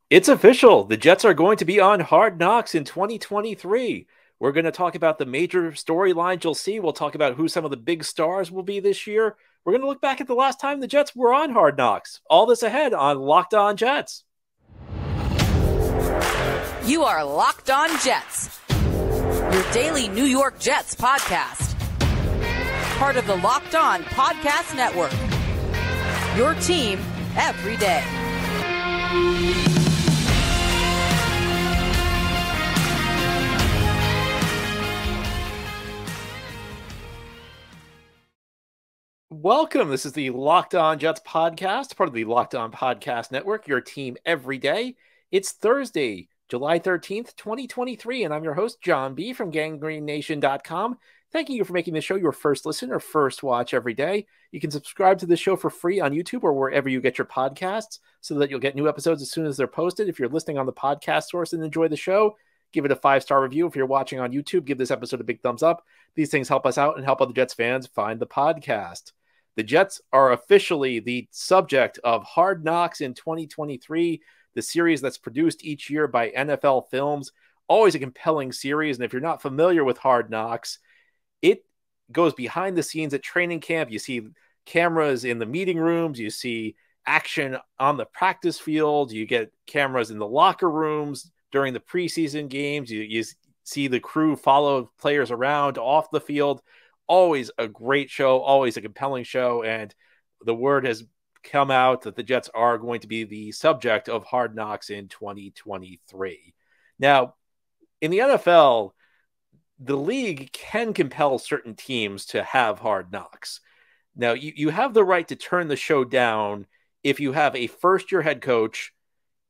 It's official. The Jets are going to be on Hard Knocks in 2023. We're going to talk about the major storylines you'll see. We'll talk about who some of the big stars will be this year. We're going to look back at the last time the Jets were on Hard Knocks. All this ahead on Locked On Jets. You are Locked On Jets, your daily New York Jets podcast. Part of the Locked On Podcast Network, your team every day. Welcome. This is the Locked On Jets podcast, part of the Locked On Podcast Network, your team every day. It's Thursday, July 13th, 2023, and I'm your host, John B. from GangreneNation.com. Thanking you for making this show your first listen or first watch every day. You can subscribe to this show for free on YouTube or wherever you get your podcasts so that you'll get new episodes as soon as they're posted. If you're listening on the podcast source and enjoy the show, give it a 5-star review. If you're watching on YouTube, give this episode a big thumbs up. These things help us out and help other Jets fans find the podcast. The Jets are officially the subject of Hard Knocks in 2023, the series that's produced each year by NFL Films. Always a compelling series, and if you're not familiar with Hard Knocks, it goes behind the scenes at training camp. You see cameras in the meeting rooms. You see action on the practice field. You get cameras in the locker rooms during the preseason games. You see the crew follow players around off the field. Always a great show, always a compelling show, and the word has come out that the Jets are going to be the subject of Hard Knocks in 2023. Now, in the NFL, the league can compel certain teams to have Hard Knocks. Now, you have the right to turn the show down if you have a first-year head coach,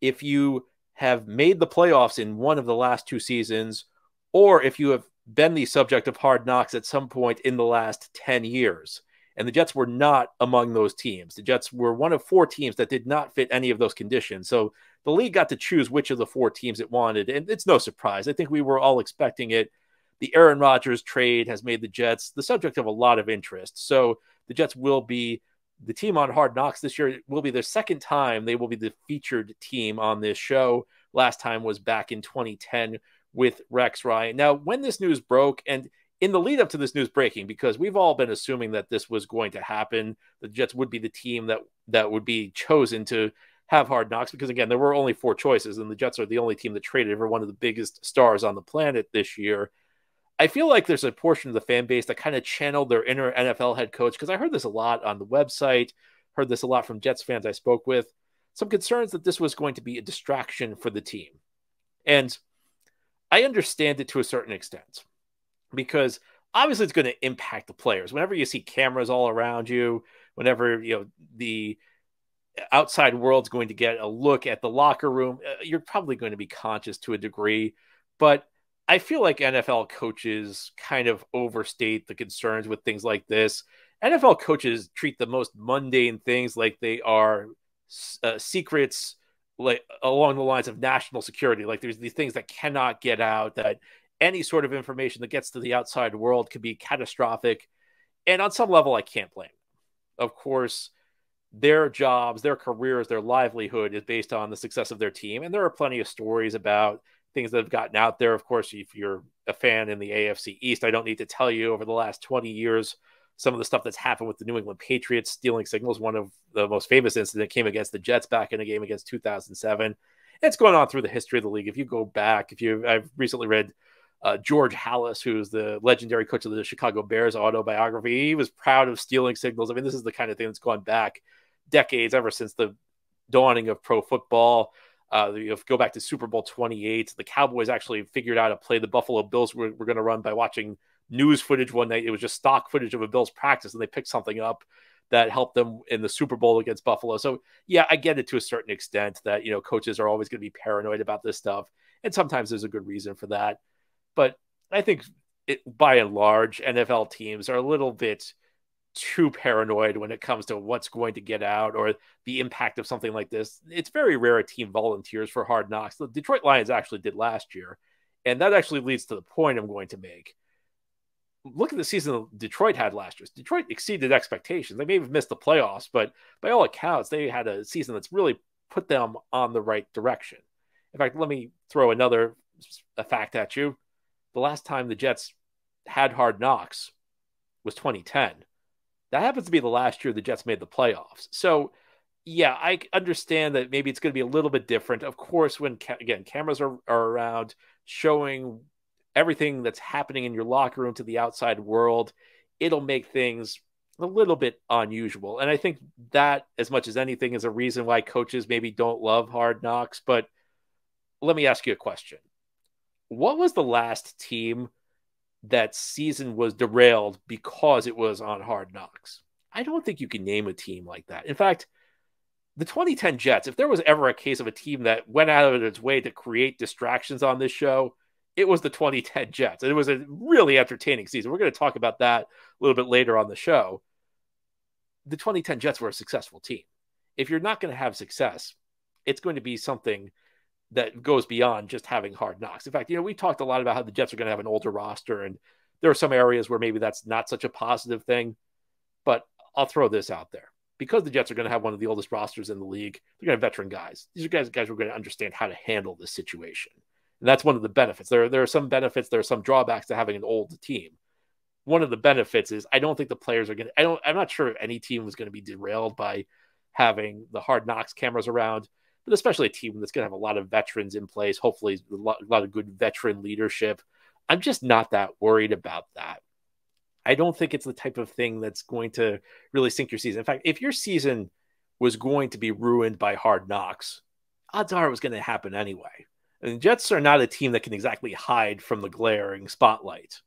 if you have made the playoffs in one of the last two seasons, or if you have been the subject of Hard Knocks at some point in the last 10 years. And the Jets were not among those teams. The Jets were one of four teams that did not fit any of those conditions. So the league got to choose which of the four teams it wanted. And it's no surprise. I think we were all expecting it. The Aaron Rodgers trade has made the Jets the subject of a lot of interest. So the Jets will be the team on Hard Knocks this year. It will be their second time they will be the featured team on this show. Last time was back in 2010 with Rex Ryan. Now, when this news broke, and in the lead up to this news breaking, because we've all been assuming that this was going to happen, the Jets would be the team that would be chosen to have Hard Knocks, because again, there were only four choices, and the Jets are the only team that traded for one of the biggest stars on the planet this year. I feel like there's a portion of the fan base that kind of channeled their inner NFL head coach, because I heard this a lot on the website, heard this a lot from Jets fans I spoke with, some concerns that this was going to be a distraction for the team. And I understand it to a certain extent, because obviously it's going to impact the players. Whenever you see cameras all around you, whenever the outside world's going to get a look at the locker room, you're probably going to be conscious to a degree. But I feel like NFL coaches kind of overstate the concerns with things like this. NFL coaches treat the most mundane things like they are secrets, like along the lines of national security. Like there's these things that cannot get out, that any sort of information that gets to the outside world could be catastrophic. And on some level, I can't blame them. Of course, their jobs, their careers, their livelihood is based on the success of their team. And there are plenty of stories about things that have gotten out there. Of course, if you're a fan in the AFC East, I don't need to tell you over the last 20 years, some of the stuff that's happened with the New England Patriots stealing signals. One of the most famous incidents came against the Jets back in a game against 2007. It's going on through the history of the league. If you go back, I've recently read George Halas, who's the legendary coach of the Chicago Bears, autobiography. He was proud of stealing signals. I mean, this is the kind of thing that's gone back decades, ever since the dawning of pro football. Go back to Super Bowl 28. The Cowboys actually figured out to play the Buffalo Bills we're going to run by watching news footage one night. It was just stock footage of a Bills practice, and they picked something up that helped them in the Super Bowl against Buffalo. So yeah, I get it to a certain extent that, coaches are always going to be paranoid about this stuff. And sometimes there's a good reason for that. But I think by and large, NFL teams are a little bit too paranoid when it comes to what's going to get out or the impact of something like this. It's very rare a team volunteers for Hard Knocks. The Detroit Lions actually did last year. And that actually leads to the point I'm going to make. Look at the season Detroit had last year. Detroit exceeded expectations. They may have missed the playoffs, but by all accounts, they had a season that's really put them on the right direction. In fact, let me throw a fact at you. The last time the Jets had Hard Knocks was 2010. That happens to be the last year the Jets made the playoffs. So, yeah, I understand that maybe it's going to be a little bit different. Of course, when, again, cameras are around showing everything that's happening in your locker room to the outside world, it'll make things a little bit unusual. And I think that, as much as anything, is a reason why coaches maybe don't love Hard Knocks. But let me ask you a question. What was the last team that season was derailed because it was on Hard Knocks? I don't think you can name a team like that. In fact, the 2010 Jets, if there was ever a case of a team that went out of its way to create distractions on this show, it was the 2010 Jets. And it was a really entertaining season. We're going to talk about that a little bit later on the show. The 2010 Jets were a successful team. If you're not going to have success, it's going to be something that goes beyond just having Hard Knocks. In fact, we talked a lot about how the Jets are going to have an older roster, and there are some areas where maybe that's not such a positive thing. But I'll throw this out there. Because the Jets are going to have one of the oldest rosters in the league, they're going to have veteran guys. These are guys who are going to understand how to handle this situation. And that's one of the benefits. There are some benefits, there are some drawbacks to having an old team. One of the benefits is I don't think the players are going to, I'm not sure if any team was going to be derailed by having the Hard Knocks cameras around, but especially a team that's going to have a lot of veterans in place, hopefully a lot of good veteran leadership. I'm just not that worried about that. I don't think it's the type of thing that's going to really sink your season. In fact, if your season was going to be ruined by Hard Knocks, odds are it was going to happen anyway. And the Jets are not a team that can exactly hide from the glaring spotlight.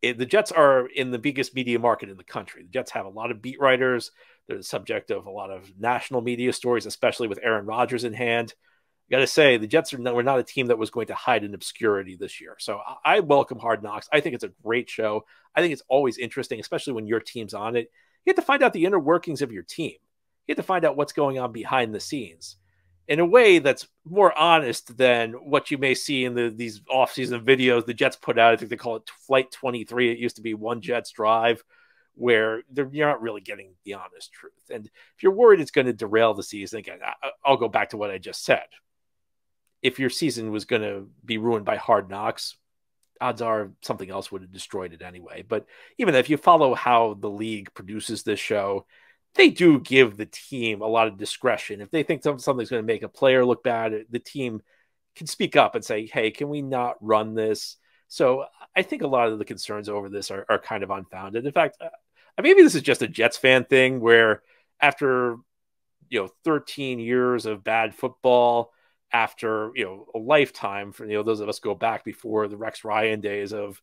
The Jets are in the biggest media market in the country. The Jets have a lot of beat writers. They're the subject of a lot of national media stories, especially with Aaron Rodgers in hand. Got to say, the Jets were not a team that was going to hide in obscurity this year. So I welcome Hard Knocks. I think it's a great show. I think it's always interesting, especially when your team's on it. You have to find out the inner workings of your team. You have to find out what's going on behind the scenes in a way that's more honest than what you may see in these off-season videos the Jets put out. I think they call it Flight 23. It used to be One Jets Drive, where you're not really getting the honest truth. And if you're worried it's going to derail the season, again, I'll go back to what I just said. If your season was going to be ruined by Hard Knocks, odds are something else would have destroyed it anyway. But even if you follow how the league produces this show, they do give the team a lot of discretion. If they think something's going to make a player look bad, the team can speak up and say, hey, can we not run this? So I think a lot of the concerns over this are kind of unfounded. In fact, maybe this is just a Jets fan thing where after 13 years of bad football, after a lifetime for those of us go back before the Rex Ryan days of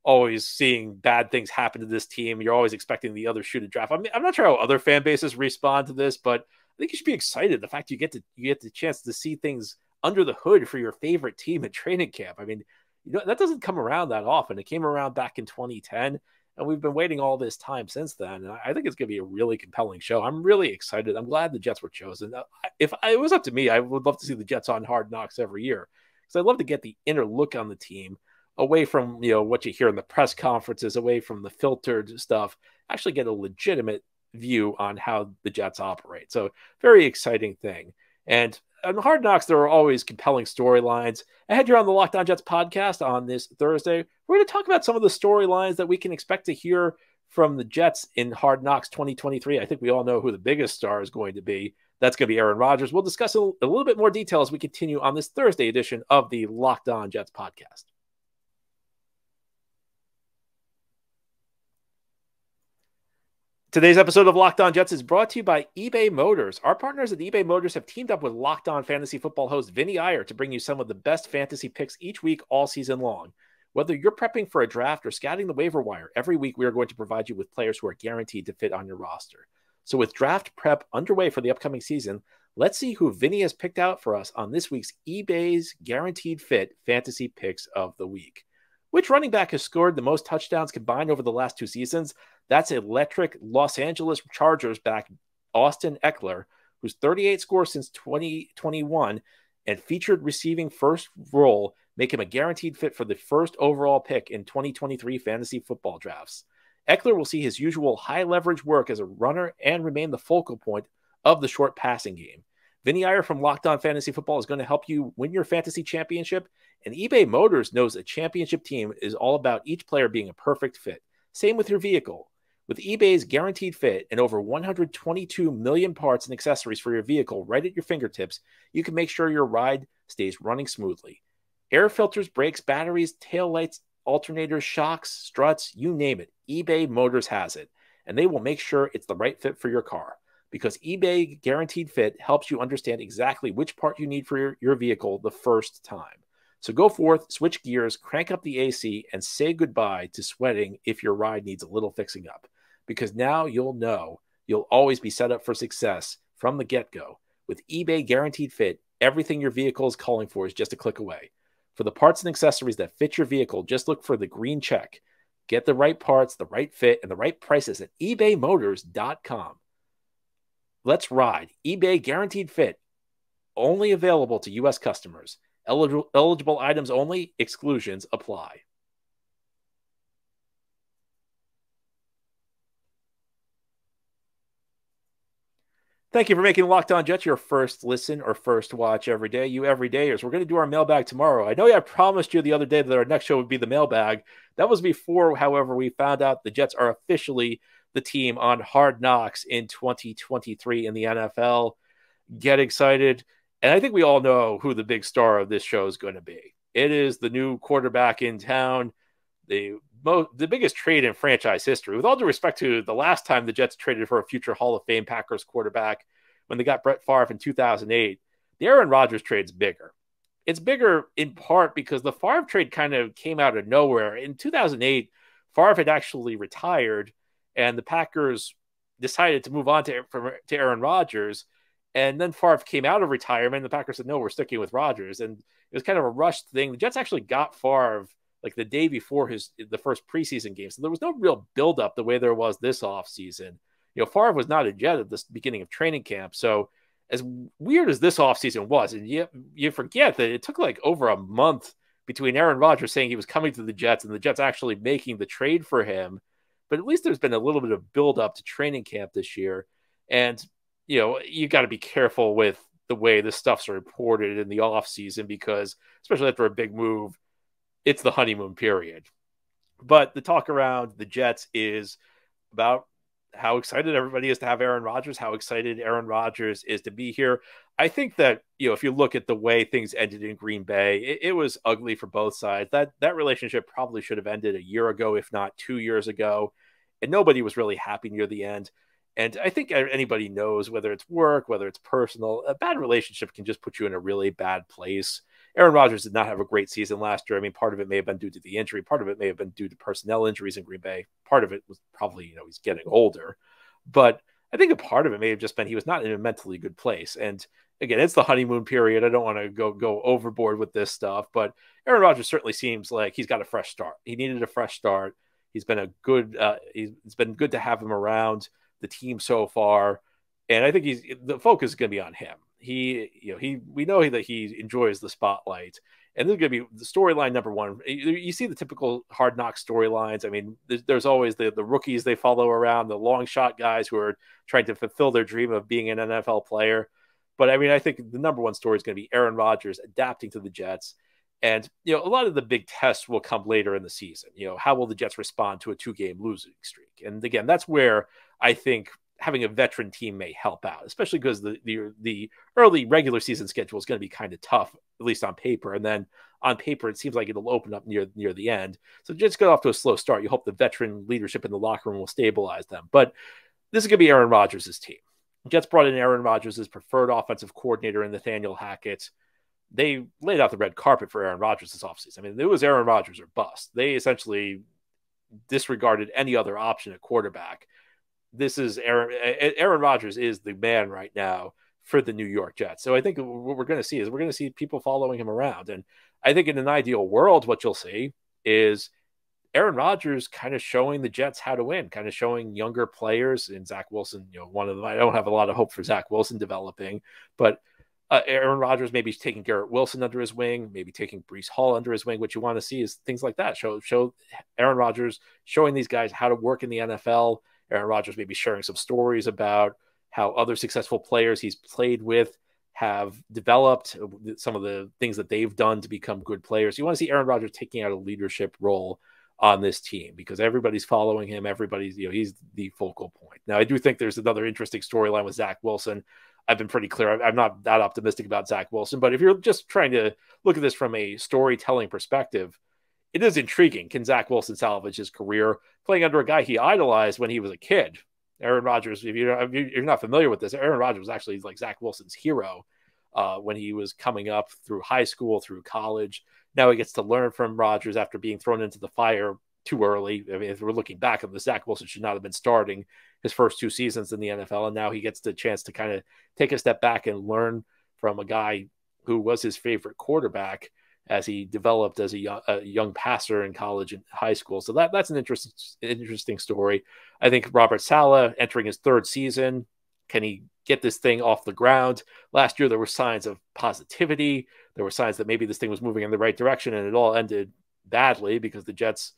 always seeing bad things happen to this team, you're always expecting the other shoe to draft. I mean, I'm not sure how other fan bases respond to this, but I think you should be excited. The fact you get the chance to see things under the hood for your favorite team at training camp. I mean, that doesn't come around that often. It came around back in 2010. And we've been waiting all this time since then. And I think it's going to be a really compelling show. I'm really excited. I'm glad the Jets were chosen. If it was up to me, I would love to see the Jets on Hard Knocks every year because I'd love to get the inner look on the team away from, what you hear in the press conferences, away from the filtered stuff, actually get a legitimate view on how the Jets operate. So very exciting thing. And on Hard Knocks, there are always compelling storylines. Ahead here on the Locked On Jets podcast on this Thursday, we're going to talk about some of the storylines that we can expect to hear from the Jets in Hard Knocks 2023. I think we all know who the biggest star is going to be. That's going to be Aaron Rodgers. We'll discuss a little bit more detail as we continue on this Thursday edition of the Locked On Jets podcast. Today's episode of Locked On Jets is brought to you by eBay Motors. Our partners at eBay Motors have teamed up with Locked On Fantasy Football host Vinny Iyer to bring you some of the best fantasy picks each week all season long. Whether you're prepping for a draft or scouting the waiver wire, every week we are going to provide you with players who are guaranteed to fit on your roster. So with draft prep underway for the upcoming season, let's see who Vinny has picked out for us on this week's eBay's Guaranteed Fit Fantasy Picks of the Week. Which running back has scored the most touchdowns combined over the last two seasons? That's electric Los Angeles Chargers back Austin Eckler, whose 38 scores since 2021 and featured receiving first role make him a guaranteed fit for the first overall pick in 2023 fantasy football drafts. Eckler will see his usual high leverage work as a runner and remain the focal point of the short passing game. Vinny Iyer from Locked On Fantasy Football is going to help you win your fantasy championship. And eBay Motors knows a championship team is all about each player being a perfect fit. Same with your vehicle. With eBay's guaranteed fit and over 122 million parts and accessories for your vehicle right at your fingertips, you can make sure your ride stays running smoothly. Air filters, brakes, batteries, tail lights, alternators, shocks, struts, you name it. eBay Motors has it. And they will make sure it's the right fit for your car. Because eBay Guaranteed Fit helps you understand exactly which part you need for your vehicle the first time. So go forth, switch gears, crank up the AC, and say goodbye to sweating if your ride needs a little fixing up. Because now you'll know you'll always be set up for success from the get-go. With eBay Guaranteed Fit, everything your vehicle is calling for is just a click away. For the parts and accessories that fit your vehicle, just look for the green check. Get the right parts, the right fit, and the right prices at ebaymotors.com. Let's ride. eBay Guaranteed Fit. Only available to U.S. customers. Eligible items only. Exclusions apply. Thank you for making Locked On Jets your first listen or first watch every day. You everydayers, we're going to do our mailbag tomorrow. I know I promised you the other day that our next show would be the mailbag. That was before, however, we found out the Jets are officially the team on Hard Knocks in 2023 in the NFL. Get excited. And I think we all know who the big star of this show is going to be. It is the new quarterback in town, the biggest trade in franchise history. With all due respect to the last time the Jets traded for a future Hall of Fame Packers quarterback when they got Brett Favre in 2008, the Aaron Rodgers trade's bigger. It's bigger in part because the Favre trade kind of came out of nowhere. In 2008, Favre had actually retired, and the Packers decided to move on to Aaron Rodgers. And then Favre came out of retirement. The Packers said, no, we're sticking with Rodgers. And it was kind of a rushed thing. The Jets actually got Favre like the day before the first preseason game. So there was no real buildup the way there was this offseason. You know, Favre was not a Jet at the beginning of training camp. So as weird as this offseason was, and you forget that it took like over a month between Aaron Rodgers saying he was coming to the Jets and the Jets actually making the trade for him. But at least there's been a little bit of buildup to training camp this year. And, you know, you got to be careful with the way this stuff's reported in the offseason because, especially after a big move, it's the honeymoon period. But the talk around the Jets is about how excited everybody is to have Aaron Rodgers, how excited Aaron Rodgers is to be here. I think that, you know, if you look at the way things ended in Green Bay, it was ugly for both sides. That relationship probably should have ended a year ago, if not 2 years ago. And nobody was really happy near the end. And I think anybody knows, whether it's work, whether it's personal, a bad relationship can just put you in a really bad place. Aaron Rodgers did not have a great season last year. I mean, part of it may have been due to the injury. Part of it may have been due to personnel injuries in Green Bay. Part of it was probably, you know, he's getting older. But I think a part of it may have just been he was not in a mentally good place. And again, it's the honeymoon period. I don't want to go overboard with this stuff. But Aaron Rodgers certainly seems like he's got a fresh start. He needed a fresh start. He's been it's been good to have him around the team so far. And I think the focus is going to be on him. We know that he enjoys the spotlight, and this is going to be the storyline number one. You see the typical Hard Knocks storylines. I mean, there's always the rookies they follow around, the long shot guys who are trying to fulfill their dream of being an NFL player. But I mean, I think the number one story is going to be Aaron Rodgers adapting to the Jets. And, you know, a lot of the big tests will come later in the season. You know, how will the Jets respond to a 2-game losing streak? And again, that's where I think having a veteran team may help out, especially because the early regular season schedule is going to be kind of tough, at least on paper. And then on paper, it seems like it'll open up near the end. So just get off to a slow start. You hope the veteran leadership in the locker room will stabilize them. But this is going to be Aaron Rodgers' team. Jets brought in Aaron Rodgers' preferred offensive coordinator in Nathaniel Hackett. They laid out the red carpet for Aaron Rodgers this offseason. I mean, it was Aaron Rodgers or bust. They essentially disregarded any other option at quarterback. This is Aaron Rodgers is the man right now for the New York Jets. So I think what we're going to see is we're going to see people following him around. And I think in an ideal world, what you'll see is Aaron Rodgers kind of showing the Jets how to win, kind of showing younger players, and Zach Wilson, you know, one of them. I don't have a lot of hope for Zach Wilson developing, but Aaron Rodgers maybe taking Garrett Wilson under his wing, maybe taking Breece Hall under his wing. What you want to see is things like that. Show Aaron Rodgers showing these guys how to work in the NFL. Aaron Rodgers maybe sharing some stories about how other successful players he's played with have developed, some of the things that they've done to become good players. You want to see Aaron Rodgers taking out a leadership role on this team because everybody's following him. Everybody's, he's the focal point. Now, I do think there's another interesting storyline with Zach Wilson. I've been pretty clear. I'm not that optimistic about Zach Wilson, but if you're just trying to look at this from a storytelling perspective, it is intriguing. Can Zach Wilson salvage his career playing under a guy he idolized when he was a kid? Aaron Rodgers, if you're not familiar with this, Aaron Rodgers was actually like Zach Wilson's hero when he was coming up through high school, through college. Now he gets to learn from Rodgers after being thrown into the fire too early. I mean, if we're looking back on this, Zach Wilson should not have been starting his first 2 seasons in the NFL, and now he gets the chance to kind of take a step back and learn from a guy who was his favorite quarterback as he developed as a young passer in college and high school. So that's an interesting story. I think Robert Saleh entering his 3rd season. Can he get this thing off the ground? Last year, there were signs of positivity. There were signs that maybe this thing was moving in the right direction, and it all ended badly because the Jets,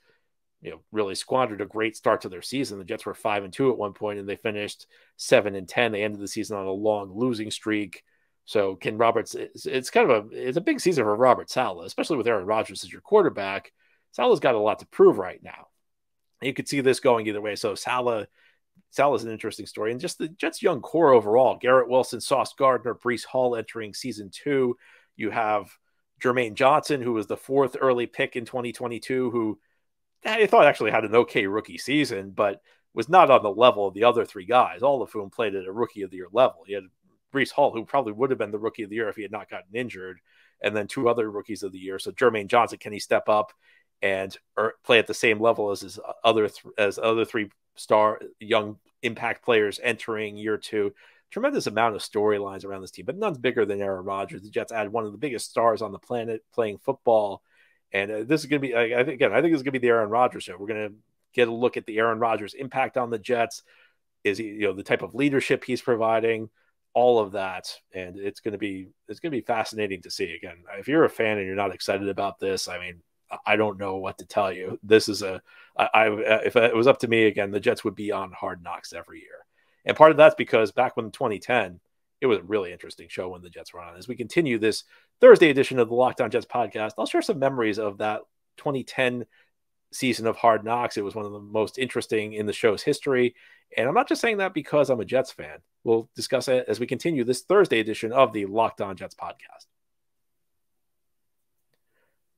really squandered a great start to their season. The Jets were 5-2 at one point, and they finished 7-10. They ended the season on a long losing streak. So can Roberts? It's a big season for Robert Saleh, especially with Aaron Rodgers as your quarterback. Saleh's got a lot to prove right now. You could see this going either way. So Saleh's an interesting story, and just the Jets' young core overall: Garrett Wilson, Sauce Gardner, Breece Hall entering season 2. You have Jermaine Johnson, who was the 4th early pick in 2022, who I thought actually had an okay rookie season, but was not on the level of the other 3 guys, all of whom played at a rookie of the year level. He had Breece Hall, who probably would have been the rookie of the year if he had not gotten injured, and then 2 other rookies of the year. So Jermaine Johnson, can he step up and play at the same level as his other 3 star young impact players entering year 2? Tremendous amount of storylines around this team, but none's bigger than Aaron Rodgers. The Jets add one of the biggest stars on the planet playing football, and this is going to be, I think this is going to be the Aaron Rodgers show. We're going to get a look at the Aaron Rodgers impact on the Jets. Is he, the type of leadership he's providing, all of that, and it's going to be fascinating to see. Again, if you're a fan and you're not excited about this, I mean, I don't know what to tell you. This is if it was up to me, again, the Jets would be on Hard Knocks every year. And part of that's because back when 2010, it was a really interesting show when the Jets were on. As we continue this Thursday edition of the Locked On Jets podcast, I'll share some memories of that 2010 season of Hard Knocks. It was one of the most interesting in the show's history. And I'm not just saying that because I'm a Jets fan. We'll discuss it as we continue this Thursday edition of the Locked On Jets podcast.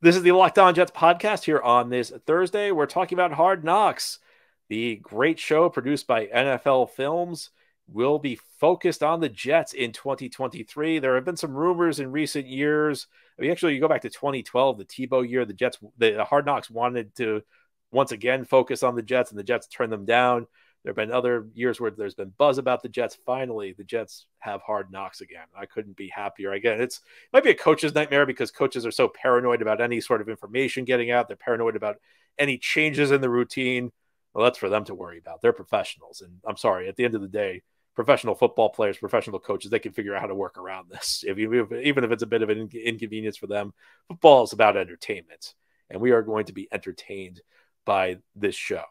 This is the Locked On Jets podcast here on this Thursday. We're talking about Hard Knocks. The great show produced by NFL Films will be focused on the Jets in 2023. There have been some rumors in recent years. I mean, actually, you go back to 2012, the Tebow year, the Hard Knocks wanted to once again focus on the Jets, and the Jets turned them down. There have been other years where there's been buzz about the Jets. Finally, the Jets have Hard Knocks again. I couldn't be happier. Again, it might be a coach's nightmare because coaches are so paranoid about any sort of information getting out. They're paranoid about any changes in the routine. Well, that's for them to worry about. They're professionals. And I'm sorry, at the end of the day, professional football players, professional coaches, they can figure out how to work around this. Even if it's a bit of an inconvenience for them, football is about entertainment. And we are going to be entertained by this show.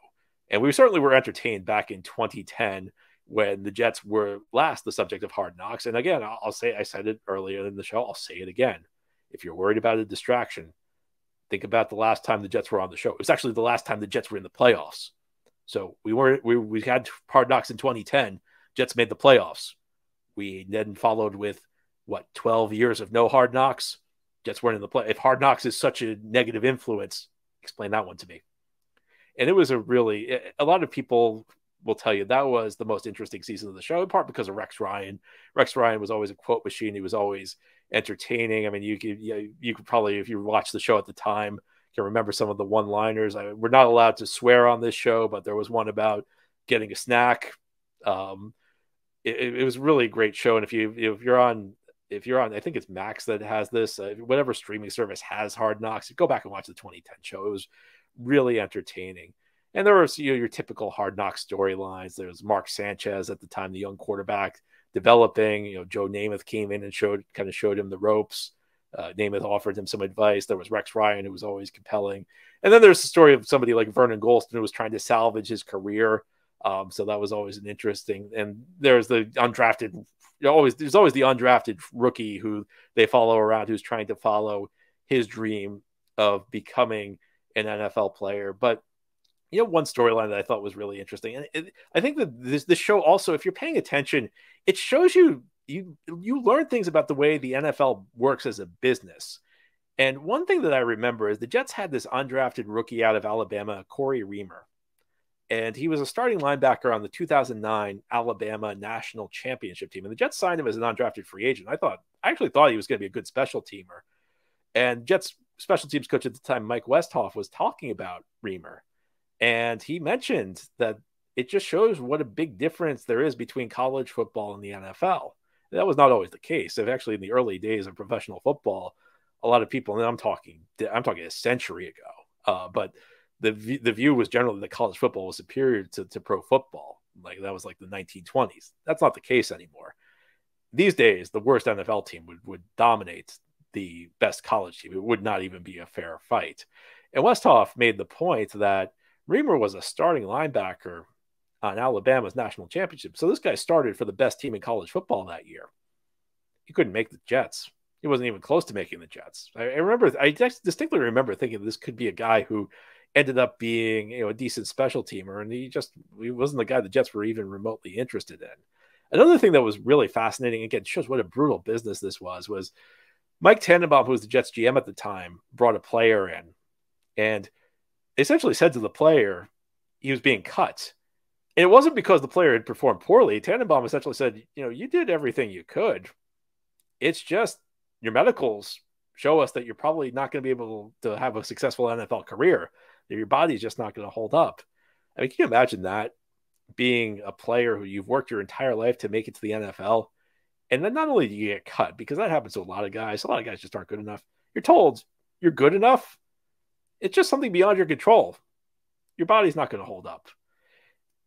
And we certainly were entertained back in 2010 when the Jets were last the subject of Hard Knocks. And again, I'll say, I said it earlier in the show, I'll say it again. If you're worried about a distraction, think about the last time the Jets were on the show. It was actually the last time the Jets were in the playoffs. So we had Hard Knocks in 2010. Jets made the playoffs. We then followed with 12 years of no Hard Knocks. Jets weren't in the play. If Hard Knocks is such a negative influence, explain that one to me. And it was a lot of people will tell you that was the most interesting season of the show, in part because of Rex Ryan. Rex Ryan was always a quote machine. He was always entertaining. I mean, you could probably, if you watched the show at the time, can remember some of the one-liners. We're not allowed to swear on this show, but there was one about getting a snack. It was really a great show. And if you're on, I think it's Max that has this, whatever streaming service has Hard Knocks, go back and watch the 2010 show. It was really entertaining. And there was your typical Hard Knocks storylines. There was Mark Sanchez at the time, the young quarterback developing. Joe Namath came in and showed him the ropes. Namath offered him some advice. There was Rex Ryan, who was always compelling. And then there's the story of somebody like Vernon Golston, who was trying to salvage his career. So that was always an interesting. And there's the undrafted, there's always the undrafted rookie who they follow around who's trying to follow his dream of becoming an NFL player. But one storyline that I thought was really interesting, and I think that this show also, if you're paying attention, it shows you learn things about the way the NFL works as a business. And one thing that I remember is the Jets had this undrafted rookie out of Alabama, Corey Reamer, and he was a starting linebacker on the 2009 Alabama National Championship team. And the Jets signed him as an undrafted free agent. I actually thought he was going to be a good special teamer. And Jets special teams coach at the time, Mike Westhoff, was talking about Reamer. And he mentioned that it just shows what a big difference there is between college football and the NFL. That was not always the case. Actually, in the early days of professional football, a lot of people, and I'm talking a century ago, but the view was generally that college football was superior to pro football. Like that was like the 1920s. That's not the case anymore. These days, the worst NFL team would dominate the best college team. It would not even be a fair fight. And Westhoff made the point that Reamer was a starting linebacker on Alabama's national championship. So this guy started for the best team in college football that year. He couldn't make the Jets. He wasn't even close to making the Jets. I distinctly remember thinking this could be a guy who ended up being a decent special teamer, and he wasn't the guy the Jets were even remotely interested in. Another thing that was really fascinating, again, shows what a brutal business this was Mike Tannenbaum, who was the Jets GM at the time, brought a player in and essentially said to the player he was being cut. And it wasn't because the player had performed poorly. Tannenbaum essentially said, you did everything you could. It's just your medicals show us that you're probably not going to be able to have a successful NFL career. Your body's just not going to hold up. I mean, can you imagine that, being a player who you've worked your entire life to make it to the NFL? And then not only do you get cut, because that happens to a lot of guys just aren't good enough. You're told you're good enough. It's just something beyond your control. Your body's not going to hold up.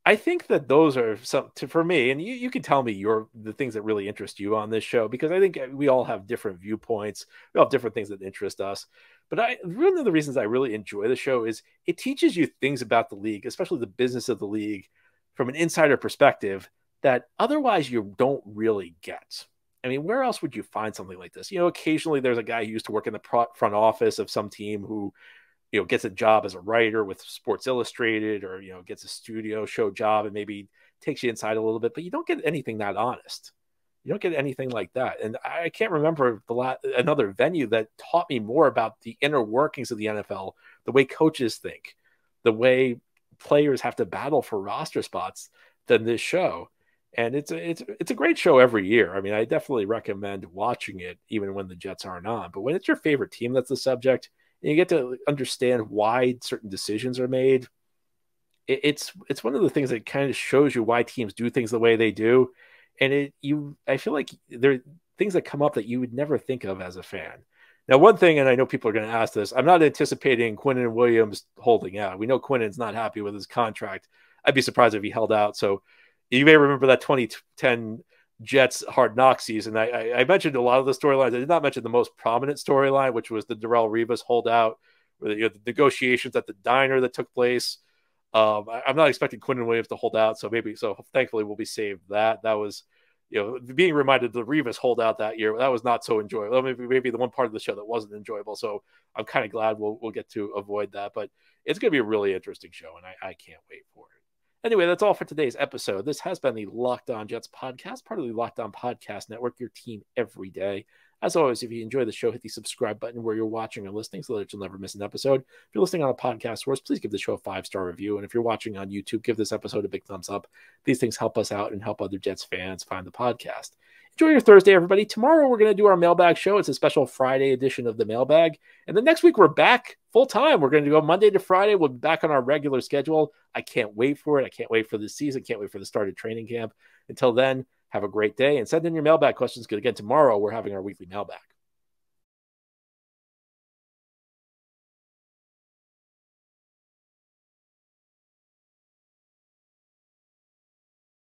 I think that those are for me, and you can tell me the things that really interest you on this show, because I think we all have different viewpoints. We all have different things that interest us. But one of the reasons I really enjoy the show is it teaches you things about the league, especially the business of the league, from an insider perspective that otherwise you don't really get. I mean, where else would you find something like this? Occasionally there's a guy who used to work in the front office of some team who, gets a job as a writer with Sports Illustrated, or, gets a studio show job and maybe takes you inside a little bit, but you don't get anything that honest. You don't get anything like that. And I can't remember another venue that taught me more about the inner workings of the NFL, the way coaches think, the way players have to battle for roster spots, than this show. And it's a great show every year. I mean, I definitely recommend watching it even when the Jets aren't on. But when it's your favorite team that's the subject, and you get to understand why certain decisions are made, it's one of the things that kind of shows you why teams do things the way they do. And I feel like there are things that come up that you would never think of as a fan. Now, one thing, and I know people are going to ask this, I'm not anticipating Quinnen Williams holding out. We know Quinnen's not happy with his contract. I'd be surprised if he held out. So you may remember that 2010 Jets Hard Knock season. I mentioned a lot of the storylines. I did not mention the most prominent storyline, which was the Darrelle Revis holdout, or the negotiations at the diner that took place. I'm not expecting Quinnen Williams to hold out, so thankfully we'll be saved that. That was, being reminded of the Revis holdout that year, that was not so enjoyable. Maybe the one part of the show that wasn't enjoyable. So I'm kind of glad we'll get to avoid that. But it's going to be a really interesting show, and I can't wait for it. Anyway, that's all for today's episode. This has been the Locked On Jets podcast, part of the Locked On Podcast Network, your team every day. As always, if you enjoy the show, hit the subscribe button where you're watching or listening so that you'll never miss an episode. If you're listening on a podcast source, please give the show a 5-star review. And if you're watching on YouTube, give this episode a big thumbs up. These things help us out and help other Jets fans find the podcast. Enjoy your Thursday, everybody. Tomorrow, we're going to do our Mailbag show. It's a special Friday edition of the Mailbag. And then next week, we're back full time. We're going to go Monday to Friday. We'll be back on our regular schedule. I can't wait for it. I can't wait for this season. Can't wait for the start of training camp. Until then, have a great day and send in your mailbag questions, because again, tomorrow we're having our weekly mailbag.